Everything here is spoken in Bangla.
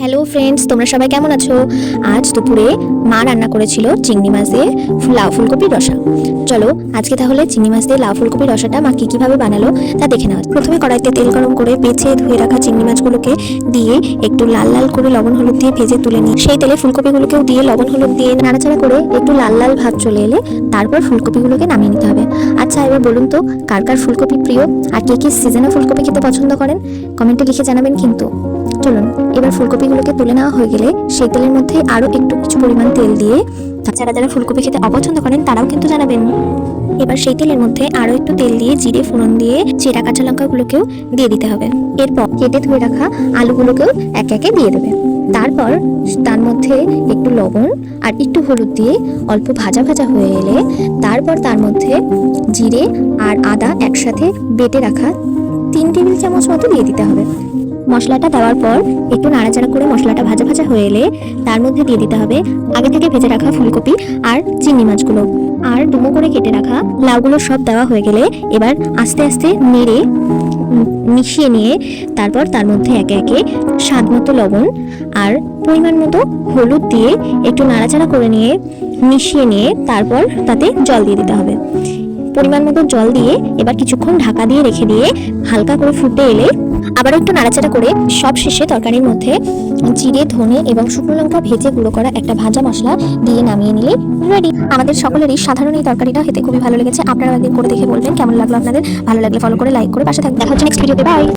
হ্যালো ফ্রেন্ডস, তোমরা সবাই কেমন আছো? আজ দুপুরে মা রান্না করেছিল চিংড়ি মাছ দিয়ে লাউ ফুলকপির রসা। চলো আজকে তাহলে চিংড়ি মাছ দিয়ে লাউ ফুলকপির রসাটা মা কিভাবে বানালো তা দেখে নাও। প্রথমে কড়াইতে তেল গরম করে বেছে ধুয়ে রাখা চিংড়ি মাছগুলোকে দিয়ে একটু লাল লাল করে লবণ হলুদ দিয়ে ভেজে তুলে নিই। সেই তেলে ফুলকপিগুলোকেও দিয়ে লবণ হলুদ দিয়ে নাড়াচাড়া করে একটু লাল লাল ভাব চলে এলে তারপর ফুলকপিগুলোকে নামিয়ে নিতে হবে। আচ্ছা, এবার বলুন তো কার কার ফুলকপি প্রিয় আর কে কে সিজনে ফুলকপি খেতে পছন্দ করেন? কমেন্টে লিখে জানাবেন কিন্তু। চলুন এবার ফুলকপিগুলোকে তুলে নেওয়া হয়ে গেলে সেই তেলের মধ্যে আরো একটু কিছু পরিমাণ তেল দিয়ে, যারা যারা ফুলকপি খেতে অপছন্দ করেন তারাও কিন্তু জানাবেন। এবার সেই তেলের মধ্যে আরো একটু তেল দিয়ে জিরে ফোড়ন দিয়ে চেরা কাঁচা লঙ্কাগুলোকেও দিয়ে দিতে হবে। এরপর কেটে ধুয়ে রাখা আলুগুলোকেও একে একে দিয়ে দেবে। তারপর তার মধ্যে একটু লবণ আর একটু হলুদ দিয়ে অল্প ভাজা ভাজা হয়ে এলে তারপর তার মধ্যে জিরে আর আদা একসাথে বেটে রাখা 3 টেবিল চামচ মতো দিয়ে দিতে হবে। মশলাটা দেওয়ার পর একটু নাড়াচাড়া করে মশলাটা ভাজা ভাজা হয়ে এলে তার মধ্যে দিয়ে দিতে হবে আগে থেকে ভেজে রাখা ফুলকপি আর চিংড়ি মাছগুলো আর ডুমো করে কেটে রাখা লাউগুলো। সব দেওয়া হয়ে গেলে এবার আস্তে আস্তে নেড়ে মিশিয়ে নিয়ে তারপর তার মধ্যে একে একে স্বাদ মতো লবণ আর পরিমাণ মতো হলুদ দিয়ে একটু নাড়াচাড়া করে নিয়ে মিশিয়ে নিয়ে তারপর তাতে জল দিয়ে দিতে হবে। পরিমাণ মতো জল দিয়ে এবার কিছুক্ষণ ঢাকা দিয়ে রেখে দিয়ে হালকা করে ফুটে এলে আবার একটু নাড়াচাড়া করে সব শেষে তরকারির মধ্যে জিরে ধনে এবং শুকনো লঙ্কা ভেজে গুঁড়ো করা একটা ভাজা মশলা দিয়ে নামিয়ে নিলে রেডি। আমাদের সকলেরই সাধারণ এই তরকারিটা খেতে খুবই ভালো লেগেছে। আপনারা একদিন করে দেখে বলবেন কেমন লাগলো আপনাদের। ভালো লাগলে ফলো করে লাইক করে পাশে থাকবেন। দেখা হচ্ছে নেক্সট ভিডিওতে। বাই।